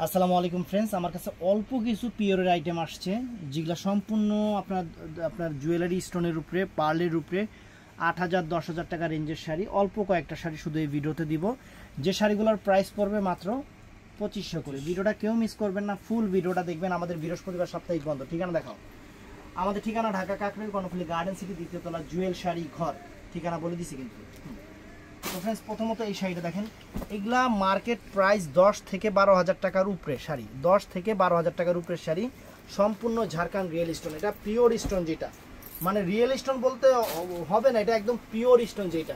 আসসালামু আলাইকুম ফ্রেন্ডস, আমার কাছে অল্প কিছু পিওরের আইটেম আসছে যেগুলো সম্পূর্ণ আপনার জুয়েলারি স্টোনের উপরে, পার্লের উপরে 8,000 10,000 টাকা রেঞ্জের শাড়ি। অল্প কয়েকটা শাড়ি শুধু এই ভিডিওতে দিব, যে শাড়িগুলোর প্রাইস পড়বে মাত্র 2500 করে। ভিডিওটা কেউ মিস করবেন না, ফুল ভিডিওটা দেখবেন। আমাদের বৃহস্পতিবার সাপ্তাহিক বন্ধ। ঠিকানা দেখাও। আমাদের ঠিকানা ঢাকা কাকরাইল কর্ণফুলী গার্ডেন সিটি, দ্বিতীয় তলা, জুয়েল শাড়ি ঘর। ঠিকানা বলে দিছি কিন্তু। তো ফ্রেন্ডস, প্রথমত এই শাড়িটা দেখেন। এগুলা মার্কেট প্রাইস 10 থেকে 12,000 টাকার উপরে শাড়ি, 10 থেকে 12,000 টাকার উপরে শাড়ি, সম্পূর্ণ ঝাড়খণ্ড রিয়েল স্টোন। এটা পিওর স্টোন, যেটা মানে রিয়েল স্টোন বলতে হবে না, এটা একদম পিওর স্টোন। যেটা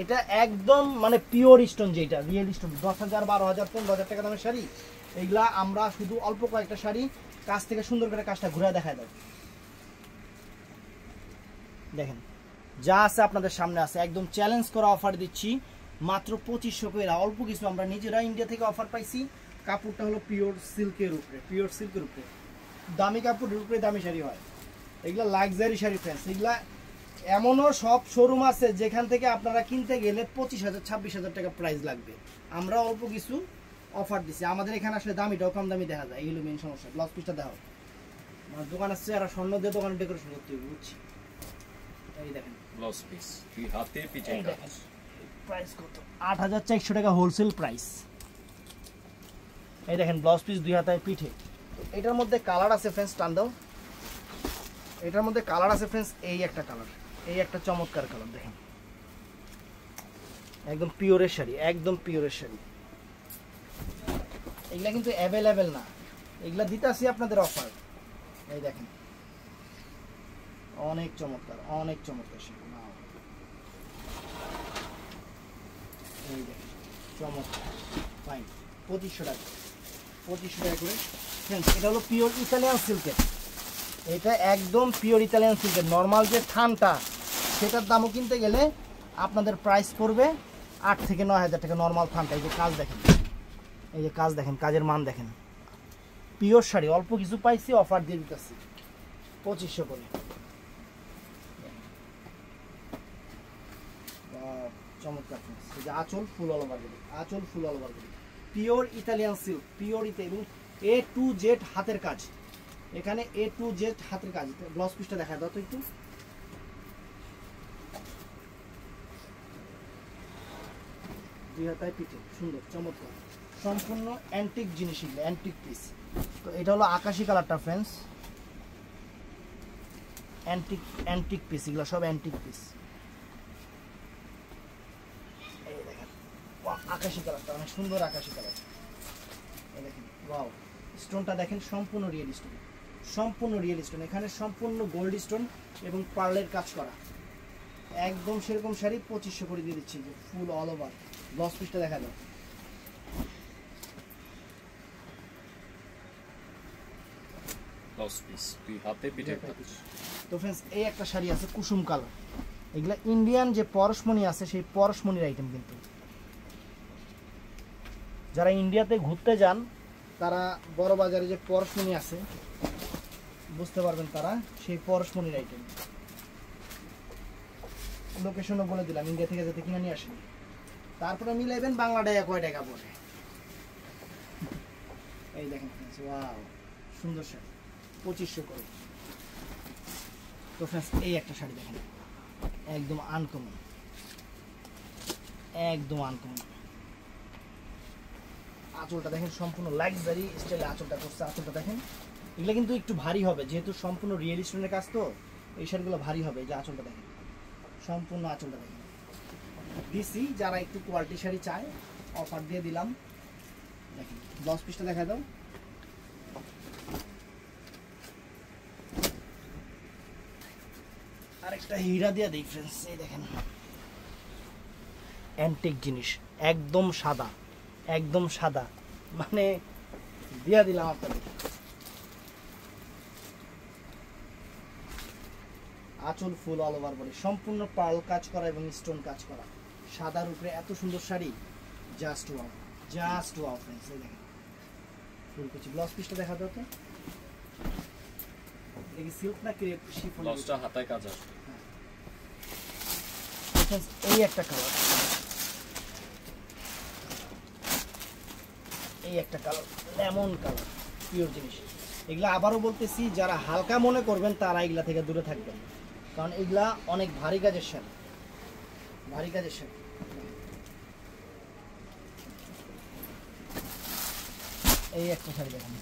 এটা একদম মানে পিওর স্টোন, যেটা রিয়েল স্টোন। 10,000 12,000 15,000 টাকা দামের শাড়ি এগুলা আমরা শুধু অল্প কয়েকটা শাড়ি কাছ থেকে সুন্দর করে কাজটা ঘুরে দেখায় দেয়। দেখেন যা আছে আপনাদের সামনে আছে, একদম চ্যালেঞ্জ করা অফার দিচ্ছি মাত্র 2500 করে। অল্প কিছু আমরা নিজেরা ইন্ডিয়া থেকে অফার পাইছি। কাপড়টা হলো পিওর সিল্কের উপরে, পিওর সিল্কের উপরে, দামি কাপড়ের উপরে দামি শাড়ি হয়। এগুলা লাক্সারি শাড়ি ফ্রেন্ডস। এগুলা এমনও সব শোরুম আছে যেখান থেকে আপনারা কিনতে গেলে 25,000 26,000 টাকা প্রাইস লাগবে। আমরা অল্প কিছু অফার দিচ্ছি। আমাদের এখানে আসলে দামিটাও কম দামি দেখা যায়, এইগুলো মেন সমস্যা। ব্লাউজ পিসটা দেখো, আমার দোকান আসছে আর স্বর্ণ দিয়ে দোকানে ডেকোরেশন করতে হবে, বুঝছি। এই দেখেন ব্লাউজ পিস, দুই হাতে পিছে কাজ। প্রাইস কত? 8,400 টাকা হোলসেল প্রাইস। এই দেখেন ব্লাউজ পিস, দুই হাতায় পিঠে। এটার মধ্যে কালার আছে ফ্রেন্ডস, টান দাও। এটার মধ্যে কালার আছে ফ্রেন্ডস, এই একটা কালার, এই একটা চমৎকার কালার দেখেন। একদম পিওরের শাড়ি, একদম পিওরের শাড়ি। এগুলা কিন্তু অ্যাভেলেবেল না, এগুলা দিতেছি আপনাদের অফার। এই দেখেন অনেক চমৎকার, অনেক চমৎকার শাড়ি। এই দেখেন চমৎকার, ফাইন। 2500 টাকা, 2500 টাকা করে ফ্রেন্ডস। এটা হলো পিওর ইতালিয়ান সিল্কের, এটা একদম পিওর ইতালিয়ান সিল্কের। নর্মাল যে থানটা, সেটার দামও কিনতে গেলে আপনাদের প্রাইস পড়বে 8 থেকে 9,000 টাকা নর্মাল থানটা। এই যে কাজ দেখেন, এই যে কাজ দেখেন, কাজের মান দেখেন। পিওর শাড়ি অল্প কিছু পাইছি, অফার দিয়ে দিতেছি 2500 করে। চমৎকার ফ্রেন্ডস। এই যে আঁচল ফুল অল ওভার, আঁচল ফুল all over, pure Italian silk, pure এবং A to Z হাতের কাজ। এখানে A to Z হাতের কাজ। ব্লাউজ পিসটা দেখা দাও তো একটু। দুই হাতায় পিঠে, সুন্দর চমৎকার, সম্পূর্ণ অ্যান্টিক জিনিস, এগুলো অ্যান্টিক পিস। তো এটা হলো আকাশি কালারটা ফ্রেন্ডস, অ্যান্টিক অ্যান্টিক পিস, এগুলো সব অ্যান্টিক পিস। এই দেখেন আকাশি কালারটা অনেক সুন্দর, আকাশি কালার। এই দেখেন ওয়াও, স্টোনটা দেখেন সম্পূর্ণ রিয়েল স্টোন, সম্পূর্ণ রিয়েল স্টোন। এখানে সম্পূর্ণ গোল্ড স্টোন এবং পার্লের কাজ করা। একদম সেরকম শাড়ি 2500 করে দিয়ে দিচ্ছি, যে ফুল অল ওভার। ব্লাউজ পিসটা দেখা দাও। ব্লাউজ পিস, দুই হাতে পিছে কাজ। তো ফ্রেন্ডস, এই একটা শাড়ি আছে কুসুম কালার। এগুলা ইন্ডিয়ান যে পরশমণি আছে, সেই পরশমণির আইটেম। কিন্তু যারা ইন্ডিয়াতে ঘুরতে যান, তারা বড় বাজারে যে পরশমণি আছে বুঝতে পারবেন, তারা সেই পরশমণির আইটেম। লোকেশনও বলে দিলাম, ইন্ডিয়া থেকে যাতে কিনে নিয়ে আসেন। তারপরে মিলাইবেন বাংলা টাকা কয় টাকা পড়ে। এই দেখেন ওয়াও, সুন্দর শাড়ি 2500 করে। তো ফ্রেন্ডস, এই একটা শাড়ি দেখেন, একদম আনকমন, একদম আনকমন। আঁচলটা দেখেন, সম্পূর্ণ লাক্সারি স্টাইলে আঁচলটা করছে। আঁচলটা দেখেন, এগুলো কিন্তু একটু ভারী হবে, যেহেতু সম্পূর্ণ রিয়েল স্টোনের কাজ, তো এই শাড়িগুলো ভারী হবে। যে আঁচলটা দেখেন, সম্পূর্ণ আঁচলটা দেখেন দিছি। যারা একটু কোয়ালিটি শাড়ি চায়, অফার দিয়ে দিলাম। দেখেন ব্লাউজ পিসটা দেখা দাও। আরেকটা হীরা দিয়ে দিই ফ্রেন্ডস। এই দেখেন অ্যান্টিক জিনিস, একদম সাদা, একদম সাদা, মানে দিয়ে দিলাম আপনাদের। আঁচল ফুল অল ওভার বডি, সম্পূর্ণ পার্ল কাজ করা এবং স্টোন কাজ করা, সাদার উপরে এত সুন্দর sari, just wow, just wow friends. এই দেখেন ফুল কুচি। ব্লাউজ পিসটা দেখা দাও তো। দেখি সিল্ক না ক্রেপ শিফন। ব্লাউজটা হাতায় কাজ আছে। এই একটা কালার, এই একটা কালার, লেমন কালার, পিওর জিনিস। এগুলা আবারও বলতেছি, যারা হালকা মনে করবেন তারা এগুলা থেকে দূরে থাকবেন, কারণ এগুলা অনেক ভারী কাজের শাড়ি, ভারী কাজের শাড়ি। এই একটা শাড়ি দেখেন,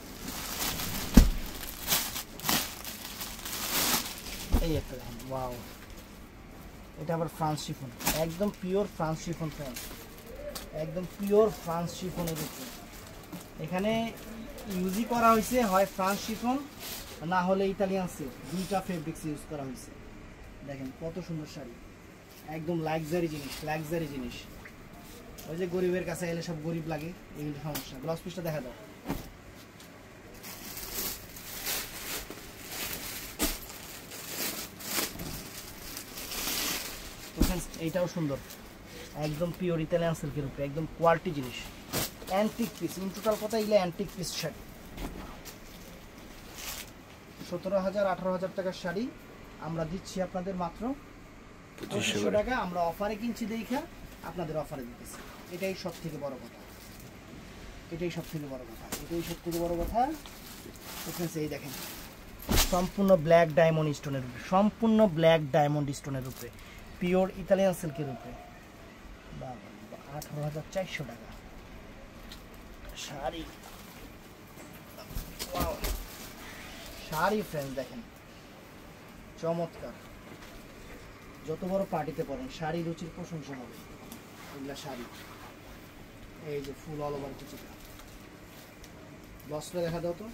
এই একটা দেখেন, ওয়াও, এটা আবার ফ্রান্স শিফন, একদম পিওর ফ্রান্স শিফন ফ্রেন্ডস, একদম পিওর ফ্রান্স শিফনের উপরে। এখানে ইউজই করা হয়েছে হয় ফ্রান্স শিফন না হলে ইতালিয়ান সিল্ক, দুইটা ফেব্রিক্স ইউজ করা হয়েছে। দেখেন কত সুন্দর শাড়ি, একদম লাক্সারি জিনিস, লাক্সারি জিনিস। ওই যে গরিবের কাছে এলে সব গরিব লাগে, এইগুলো সমস্যা। ব্লাউজ পিসটা দেখা দাও। এইটাও সুন্দর, একদম পিওর ইতালিয়ান সিল্কের উপরে, একদম কোয়ালিটি জিনিস, অ্যান্টিক পিস। ইন টোটাল কথা এগুলো অ্যান্টিক পিস শাড়ি। 17,000-18,000 টাকার শাড়ি আমরা দিচ্ছি আপনাদের মাত্র 2500 টাকা। আমরা অফারে কিনছি দেখা আপনাদের অফারে দিতেছি, এটাই সব থেকে বড় কথা, এটাই সব থেকে বড় কথা, এটাই সব থেকে বড় কথা। এই দেখেন সম্পূর্ণ ব্ল্যাক ডায়মন্ড স্টোনের উপরে, সম্পূর্ণ ব্ল্যাক ডায়মন্ড স্টোনের উপরে, পিওর ইতালিয়ান সিল্কের উপরে, 18,400 টাকা শাড়ি। শাড়ি ফ্রেন্ডস দেখেন চমৎকার, যত বড় পার্টিতে পরেন শাড়ি রুচির প্রশংসা হবে। এগুলা শাড়ি, এই যে ফুল অল ওভার কুচিটা, ব্লাউজটা দেখা দাও তো।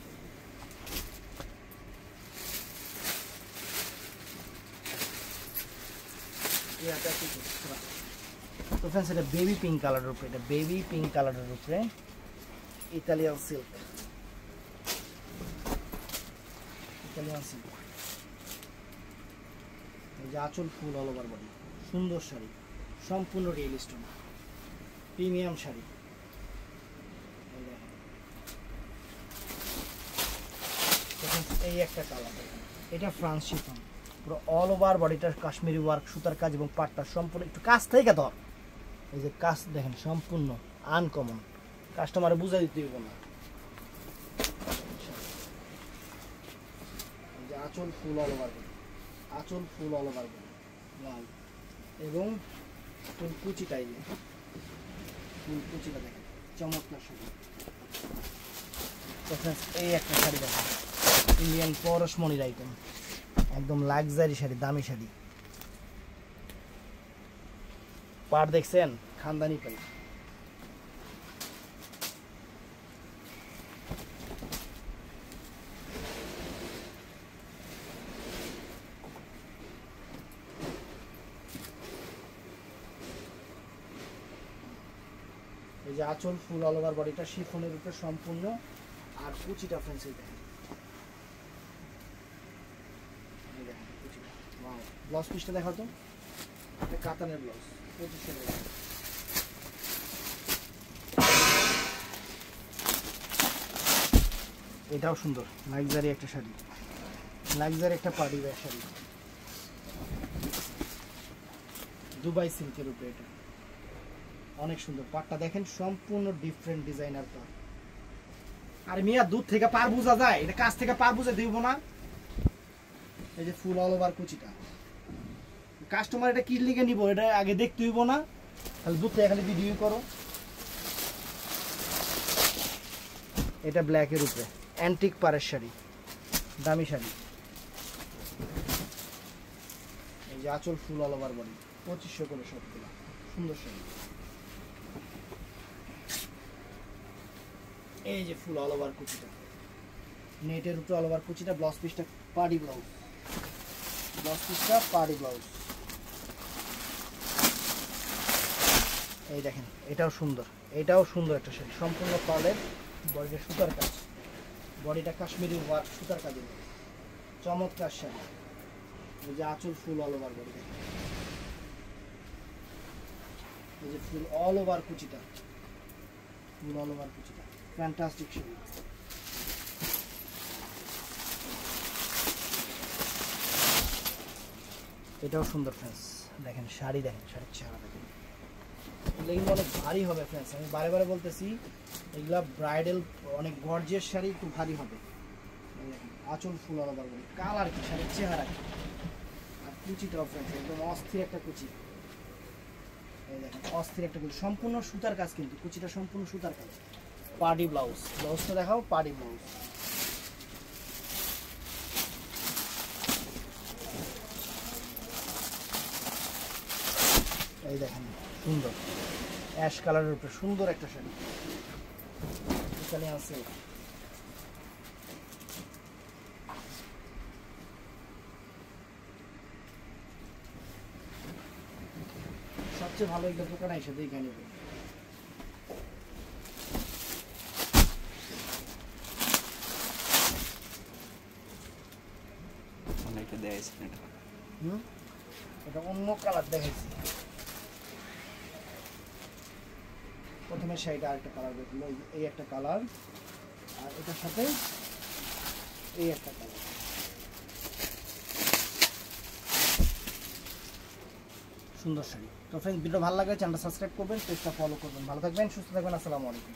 তো ফ্রেন্ডস এটা বেবি পিঙ্ক কালারের উপরে, এটা বেবি পিঙ্ক কালারের উপরে ইতালিয়ান সিল্ক, ইতালিয়ান সিল্ক। এই যে আঁচল ফুল অল ওভার বডি, সুন্দর শাড়ি, সম্পূর্ণ রিয়েল স্টোন, প্রিমিয়াম শাড়ি। এই একটা কালার, এটা ফ্রান্স শিফন, পুরো অল ওভার বডিটার কাশ্মীরি ওয়ার্ক, সুতার কাজ এবং পাটটা সম্পূর্ণ একটু কাজ থেকে ধর। এই যে কাজ দেখেন সম্পূর্ণ আনকমন, কাস্টমারে বুঝা দিতে হবে না। যে আঁচল ফুল অল ওভার বডি, আঁচল ফুল অল ওভার বডি, এবং ফুল কুচিটাই, ফুল কুচিটা দেখেন চমৎকার শাড়ি। এই একটা শাড়ি দেখেন, ইন্ডিয়ান পরশমণির আইটেম, একদম লাক্সারি শাড়ি, দামি শাড়ি। পাড় দেখছেন খানদানি পাই। এই যে আঁচল ফুল অল ওভার বডিটা শিফনের উপরে সম্পূর্ণ, আর কুচিটা ফ্রেন্ডস এই দেখেন, ব্লাউজ পিসটা দেখাও তো, এটা কাতানের ব্লাউজ, 2500 টাকা। এটাও সুন্দর, লাক্সারি একটা শাড়ি, লাক্সারি একটা পার্টি ওয়্যার শাড়ি, দুবাই সিল্কের উপরে। এটা অনেক সুন্দর, পাটটা দেখেন সম্পূর্ণ ডিফারেন্ট ডিজাইনার পাট। আর মিয়া দূর থেকে পার বোঝা যায়, এটা কাছ থেকে পার বুঝে দিব না। এই যে ফুল অল ওভার কুচিটা, কাস্টমার এটা কি লিখে নিব এটা আগে দেখতে হইব না, খালি দূর থেকে খালি ভিডিও করো। এটা ব্ল্যাকের উপরে অ্যান্টিক পাড়ের শাড়ি, দামি শাড়ি। এই যে আঁচল ফুল অল ওভার বডি, 2500 করে সবগুলো, সুন্দর শাড়ি। এই যে ফুল অল ওভার কুচিটা, নেটের উপরে অল ওভার কুচিটা, ব্লাউজ পিসটা পার্টি ব্লাউজ, ব্লাউজ পিসটা পার্টি ব্লাউজ। এই দেখেন এটাও সুন্দর, এটাও সুন্দর একটা শাড়ি, সম্পূর্ণ পার্লের বডিটা সুতার কাজ, বডিটা কাশ্মীরি ওয়ার্ক সুতার কাজের, চমৎকার শাড়ি। এই যে আঁচল ফুল অল ওভার বডি, এই যে ফুল অল ওভার কুচিটা, ফুল অল ওভার কুচিটা, ফ্যান্টাস্টিক শাড়ি। এটাও সুন্দর ফ্রেন্ডস, দেখেন শাড়ি, দেখেন শাড়ির চেহারা দেখেন, এগুলো অনেক ভারী হবে ফ্রেন্ডস, আমি বারে বারে বলতেছি এগুলা ব্রাইডাল অনেক গর্জিয়াস শাড়ি, খুব ভারী হবে। আঁচল ফুল আলাদা করে কালার কি শাড়ির চেহারা কি, আর কুচিটাও ফ্রেন্ডস একদম অস্থির একটা কুচি, এই দেখেন অস্থির একটা কুচি, সম্পূর্ণ সুতার কাজ, কিন্তু কুচিটা সম্পূর্ণ সুতার কাজ। পার্টি ব্লাউজ, ব্লাউজটা দেখাও, পার্টি ব্লাউজ। এই দেখেন সুন্দর অ্যাশ কালারের উপরে সুন্দর একটা শাড়ি, এখানে আছে সবচেয়ে ভালো একটা দোকান এসে দেখে নেবে। অনেকটা দেখাইছেন এটা। এটা অন্য কালার দেখাইছি, প্রথমে শাড়িটা আরেকটা কালার দেখলো, এই একটা কালার, আর এটার সাথে এই একটা কালার। সুন্দর শাড়ি। তো ফ্রেন্ডস ভিডিও ভালো লাগে চ্যানেলটা সাবস্ক্রাইব করবেন, পেজটা ফলো করবেন, ভালো থাকবেন, সুস্থ থাকবেন, আসসালামু আলাইকুম।